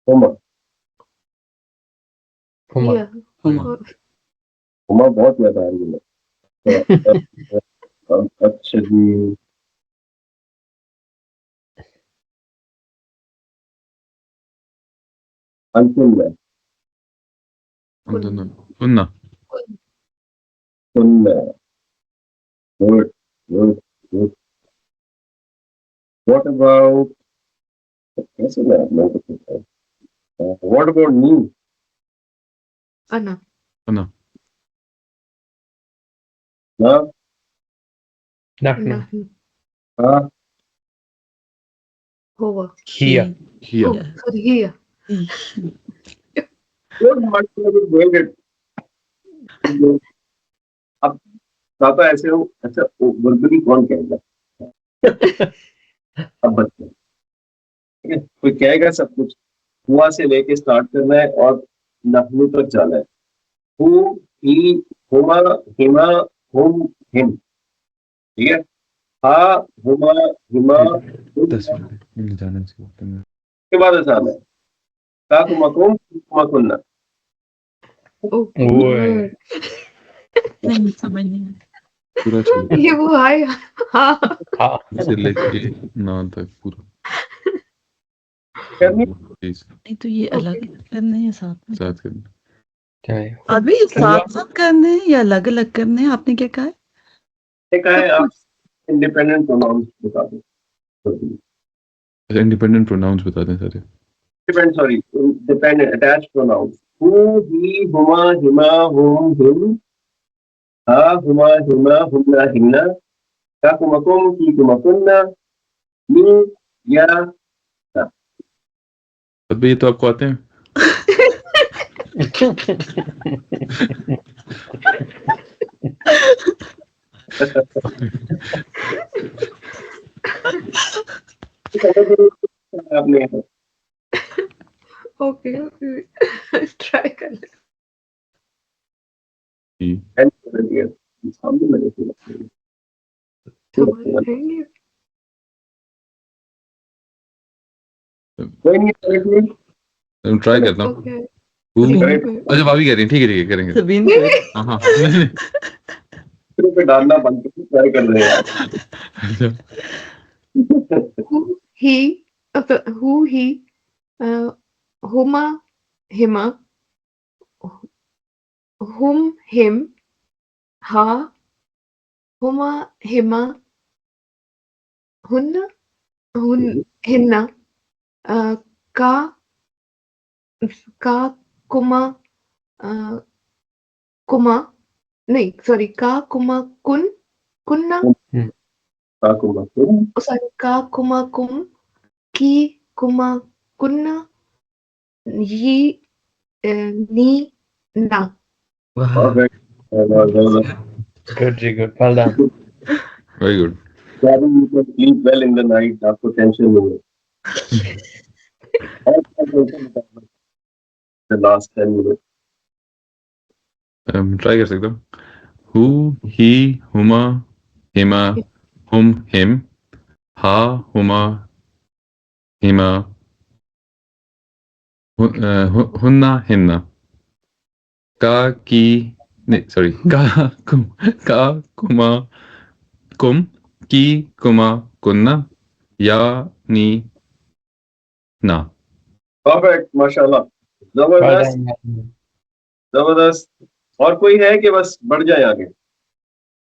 हुमा होमा. Yeah. Huma. हुमा बहुत याद आ रही है अच्छा जी अंतिम में Antuna. Unna. Soon Good, good, good. What about कैसे मैं आप लोगों को बताऊं? What about me? Ana. Ana. ना Nahnu. Nahnu. हाँ Hova. Here. Here. Oh, sorry, here. good much doing it. अब पापा ऐसे हो अच्छा बुलबुली कौन कहेगा अब बच्चे ठीक है कोई कहेगा सब कुछ हुआ से लेके स्टार्ट करना है और नहनु तक जाना है हु ही हुमा हिमा हुम हिम ठीक है हा हुमा हिमा हुम, 10 मिनट मिल जाने से के बाद आसान है का कुमकुम कुमकुन्ना Oh, ओए नहीं समझ नहीं आया। पूरा चल ये वो आया हाँ हाँ से लेके 9 तक पूरा करनी प्लीज नहीं तो ये अलग करने हैं साथ में साथ करना चाहे अभी साथ साथ करने हैं या अलग अलग करने हैं आपने क्या कहा है एक है आप इंडिपेंडेंट प्रोनाउंस बता दो इंडिपेंडेंट प्रोनाउंस बता दें सारे depend sorry dependent attached pronouns who he huma hima hum him ha huma hima humna himna ka kumakum ki kumakunna ni ya ta. अभी ये तो आपको आते हैं आपने ओके ट्राई कर ले जी हेल्प कर दिया सामने लगे थे समझ लेंगे कोई नहीं करेक्टली हम ट्राई करता हूँ ओके Who- करेक्ट अच्छा भाभी कह रही हैं ठीक है करेंगे सबीन को हाँ हाँ नहीं, नहीं, पे डालना बंद करके ट्राई कर रहे हैं अच्छा, who he who he huma hima hum him ha huma hima hunna hun hinna ka ka kuma kuma नहीं सॉरी का कुमा कुन कुन्ना का कुमाकुम सॉरी का कुमा कुम की कुमा कुन्ना ये नी ना परफेक्ट गुड जी good well done very good Gabby, you can sleep well in the night आपको टेंशन नहीं है और क्या टेंशन बताओ the last 10 minutes ट्राई कर सकता हूँ who he huma hima hum him ha huma hima hunna hinna ka ki नहीं सॉरी का कुमा कुम की कुमा कुन्ना या नी ना परफेक्ट माशाल्लाह वेल जबरदस्त डन जबरदस्त और कोई है कि बस बढ़ जाए आगे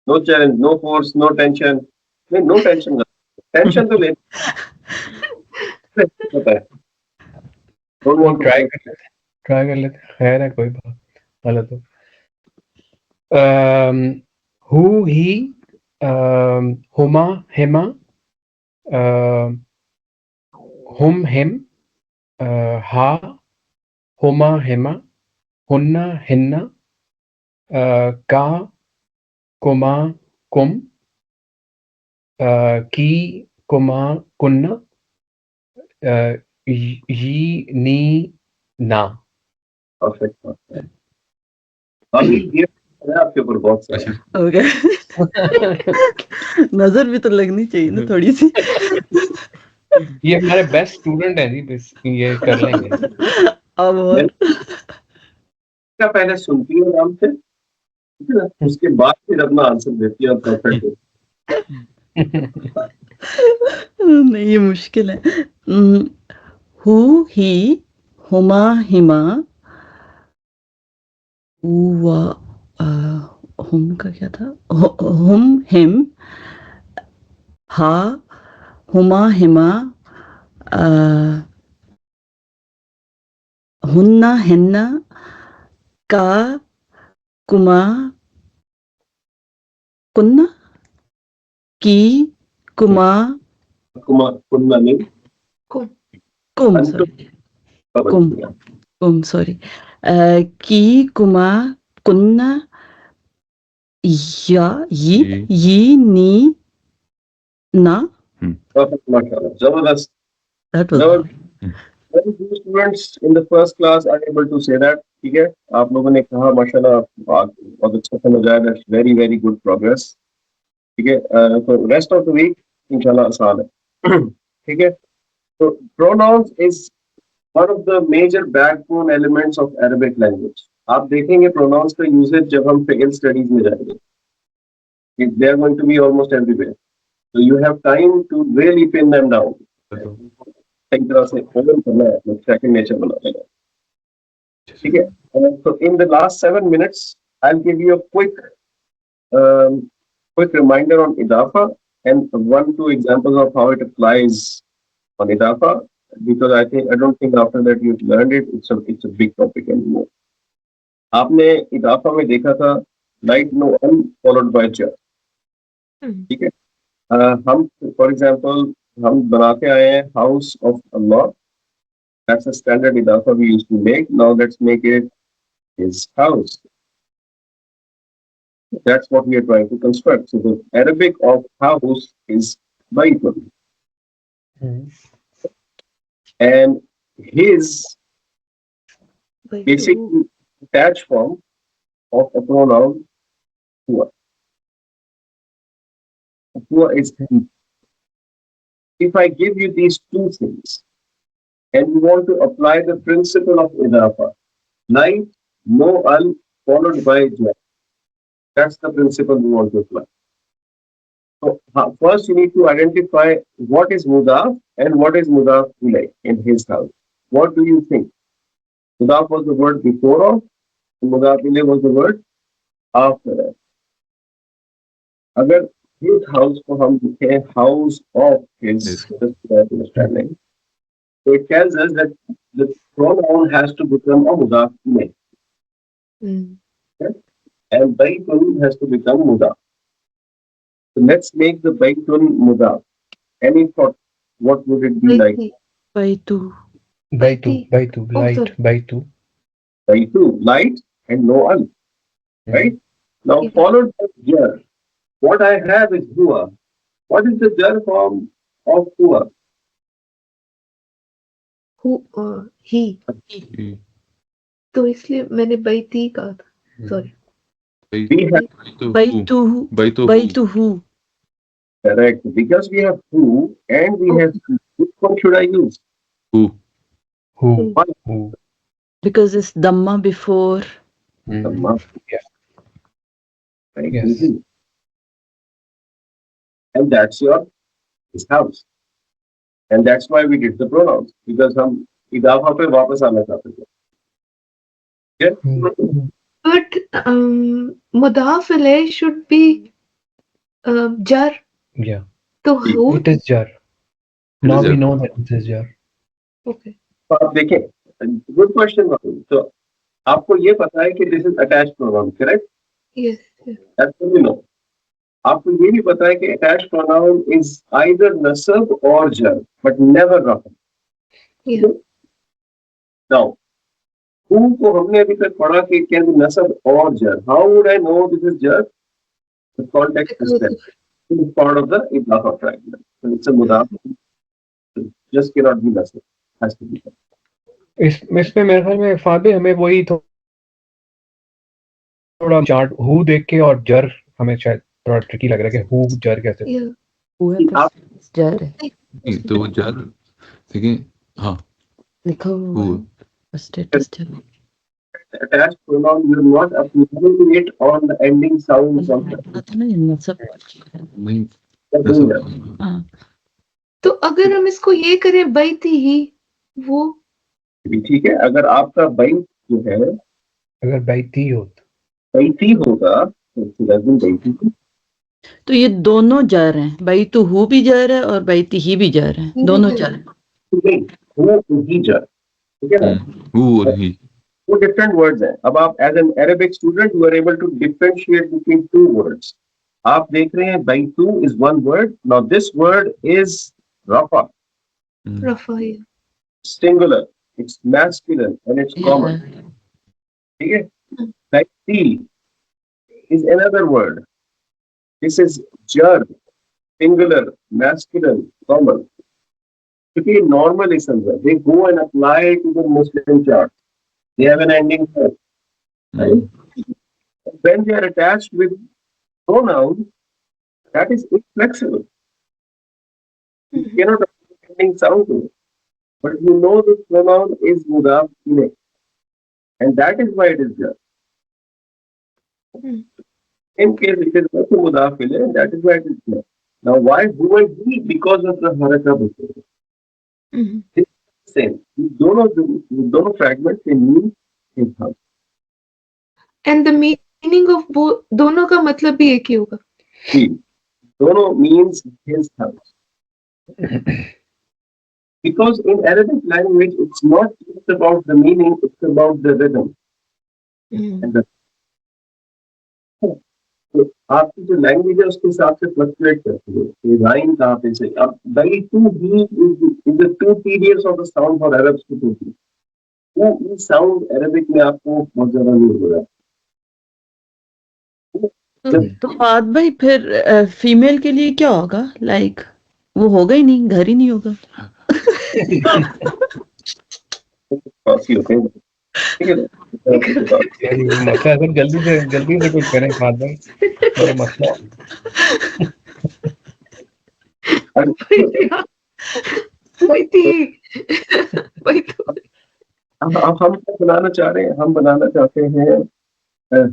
no challenge no force no tension नहीं नो टेंशन टेंशन तो ले पता है डोंट वांट ट्राई कर लेते खैर है कोई बात गलत हो हु ही हुमा हिमा हुम हिम हा हुमा हिमा हुन्ना हिन्ना का कुमा कुम की कुमा कुन्ना यी नी ना परफेक्ट अभी ये है आपके ऊपर बहुत सारा अच्छा ओके नजर भी तो लगनी चाहिए ना थोड़ी सी ये हमारे बेस्ट स्टूडेंट हैं जी ये कर लेंगे अब और का पहले सुनती है आराम से ठीक है ना उसके बाद फिर अपना आंसर देती है और परफेक्ट नहीं ये मुश्किल है हु ही हुमा हिमा हुआ हुम का क्या था? हुम, हिम, हा, हुमा, हिमा, हुन्ना, हिन्ना, का, कुमा, कुन्ना, की, कुमा, कुन्ना नहीं, कुम कुम, अंतुम सॉरी, का बन कुम, गया। कुम, सॉरी, की, कुमा, कुन्ना, या, यी, नी, ना, Perfect, mashallah. Zabardast. that was Zabardast. Very few students in the first class are able to say that. ठीक है, आप लोगों ने कहा माशाल्लाह, बहुत अच्छा समझ आया. That's very very good progress. ठीक है, so rest of the week इंशाल्लाह आसान है. ठीक है, so pronouns is one of the major backbone elements of Arabic language. आप देखेंगे pronouns का usage जब हम field studies में जाएंगे. They are going to be almost everywhere. So you have time to really pin them down. एक तरह से ओवन करना है, अपना second nature बना देना है. ठीक है. So in the last 7 minutes, I'll give you a quick reminder on idafa and 1-2 examples of how it applies on idafa, because I don't think after that you've learned it. It's a big topic anymore. आपने इदाफा में देखा था like no one followed by jar. ठीक है. हम for example हम बनाते आए हैं house of Allah. That's a standard idafa we used to make. Now let's make it his house. That's what we are trying to construct. So the Arabic of house is baytun, and his basically attached form of a pronoun huwa. Huwa is he. If I give you these two things and you want to apply the principle of idafa, like no al followed by jar, that's the principle we want to apply. So first you need to identify what is mudaf and what is mudaf ilay in his house. What do you think? Mudaf was the word before of, and mudaf ilay was the word after that. अगर his house को हम लिखें house of his, just for that understanding, so it tells us that the pronoun has to become a mudaf ilay, okay? And baytun has to become mudaf. So let's make the baytun mudaf. Any thought? What would it be like? Baitu, Baitu, light, sorry. Baitu. Baytu, light, and no al, right? Now Yeah. followed by jar. What I have is huwa. What is the jar form of huwa? ही, तो इसलिए मैंने बैती कहा था. Sorry. We have Baituhu, Baituhu, correct, because we have who and we have who. Which one should I use? Who? Why? Who? because it's Dhamma before. Dhamma. Yeah. Right? Yes. Mhm. And that's your his house. And that's why we did the pronouns, because हम इदाफा पे वापस आना चाहते थे. Yeah? But mudaf ilay should be jar. Yeah. तो who? It is jar. Now we know that it is jar. Okay. तो आप देखें, गुड क्वेश्चन. तो आपको ये पता है कि this is attached pronoun, correct? Yes. Yes. That's what you know. आपको ये भी पता है कि अटैच्ड प्रोनाउन इज आइदर नसब और जर, बट नेवर रफा. Yeah. नाउ हु को हमने अभी तक पढ़ा कि कैन बी नसब और जर. How would I know this is जर? The context is that it is part of the इदाफा ट्रायंगल. सो इट्स अ मुदाफ, जस्ट कैन नॉट बी नसब, हैज टू बी. इसमें मेरे ख्याल में फाबे हमें वही थोड़ा चार्ट हु देख के और जर हमें शायद थोड़ा ट्रिकी लग रहा है कि हु जर कैसे. Yeah. हुआ तो जर है, तो वो jar देखिए. हाँ, लिखा हुआ हु. है स्टेटस जर. Attached pronoun, you're not applying it on the ending sounds of the. आता ना इन सब. नहीं, You're doing that. हाँ, तो अगर हम इसको ये करें बैती ही, वो भी ठीक है. अगर आपका बैत जो है अगर बैती हो तो बैती होगा, It has been dating. तो ये दोनों जर हैं, बैतु हु भी जर है और बैती ही भी जर है, दोनों जर हैं। नहीं, वो teacher, ठीक है ना? who or he. वो different words हैं. अब आप as an Arabic student you are able to differentiate between two words. आप देख रहे हैं बैतु is one word. Now this word is rafa, Rafa, yeah. singular. It's masculine and it's common. ठीक है? Baiti is another word. This is jar, singular, masculine, common. क्योंकि normal isms है. They go and apply to the Muslim chart. They have an ending verb, right? When they are attached with pronouns, that is inflexible. You cannot apply ending sound to it. But you know the pronoun is mudaf ilayh, and that is why it is there. In case it is also mudaf ilayh, that is why it is there. Now, why who and he? Because of the haraka before. It's the same. दोनों fragments they mean his house. And the meaning of both, दोनों का मतलब भी एक ही होगा. He. Dono means his house. Because in Arabic language, it's not just about the meaning, it's about the rhythm. And the, तो आपकी जो language है उसके हिसाब से फ्लक्चुएट करती है ये लाइन कहाँ पे से अब भाई two B is the two periods of the sound for Arabs two B वो साउंड अरबिक में आपको बहुत ज्यादा नहीं हो रहा तो बात भाई फिर फीमेल के लिए क्या होगा? लाइक वो होगा ही नहीं, घर ही नहीं होगा। काफी होते हैं ठीक है यार ये मसला है, जल्दी से कुछ करें खान भाई, बड़ा मसला है। वही थी वही तो अब हम क्या बनाना चाह रहे हैं हम बनाना चाहते हैं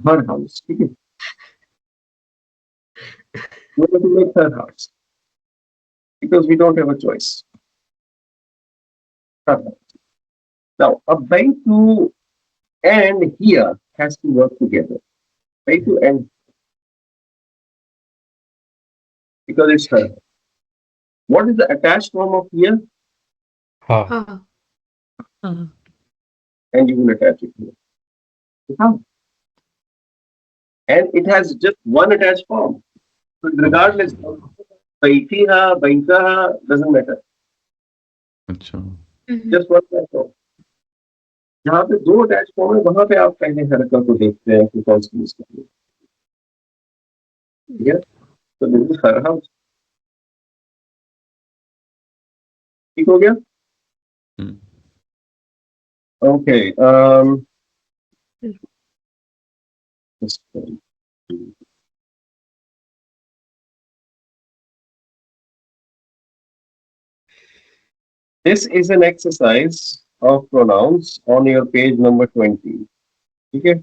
हर हाउस ठीक है we want to make her house because we don't have a choice. Now, a bay to and here has to work together. Bay to and because it's her. What is the attached form of here? हाँ हाँ And you will attach it here. How? And it has just one attached form. So regardless, baitiha, baitaha doesn't matter. अच्छा Just one attached form. जहाँ पे दो attach form है वहां पे आप पहले हरकत को देखते हैं कि कौन सी यूज करनी है ठीक है तो दिस इज हर हाउस ठीक हो गया okay this is an exercise of pronouns on your page number 20 ठीक है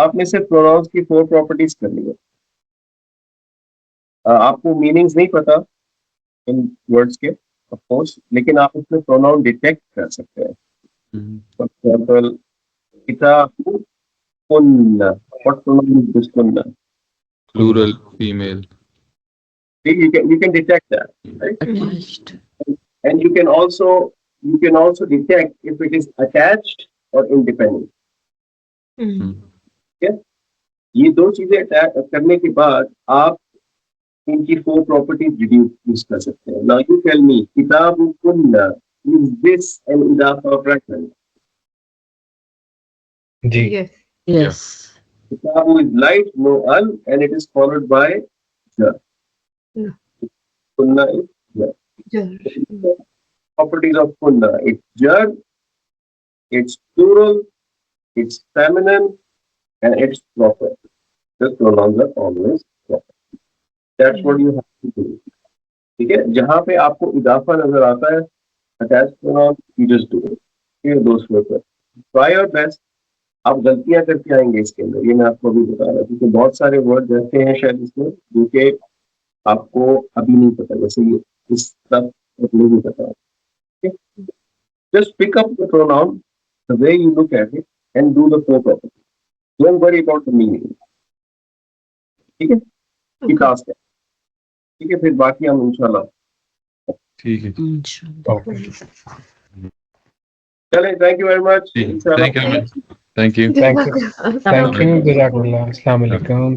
आपने सिर्फ प्रोनाउंस की 4 प्रॉपर्टीज करनी है आपको मीनिंग्स नहीं पता इन वर्ड्स के ऑफ कोर्स लेकिन आप उसमें प्रोनाउन डिटेक्ट कर सकते हैं फॉर एग्जांपल किताब कुन्ना व्हाट प्रोनाउन इज दिस कुन्ना plural female you can detect that right attached and you can also detect if it is attached or independent ठीक है ये दो चीजें करने के बाद आप इनकी 4 प्रॉपर्टीज रिड्यूस कर सकते हैं नाउ यू टेल मी किताब कुन्ना इज दिस एन इजाफा ऑफ रेफरेंस जी यस यस किताब इज लाइट नो अल and it is followed by ज No. कुन्ना इज जर properties of kunna it's jar it's plural it's feminine and it's proper the pronouns are always proper that's what you have to do ठीक है जहां पे आपको इजाफा नजर आता है attached pronoun you just do it ये those words try your best आप गलतियां करके आएंगे इसके अंदर ये मैं आपको अभी बता रहा हूँ क्योंकि बहुत सारे वर्ड ऐसे हैं शायद इसमें जो कि आपको अभी नहीं पता जैसे ये इस तक नहीं पता okay? Just pick up the pronoun the way you look at it and do the 4 properties. Don't worry about the meaning. ठीक है, ये टास्क है। ठीक है, फिर बाकी हम इंशाल्लाह ठीक है। ओके चलें। Thank you very much. Thank you. Thank you. Thank you जज़ाकल्लाह। अस्सलाम वालेकुम।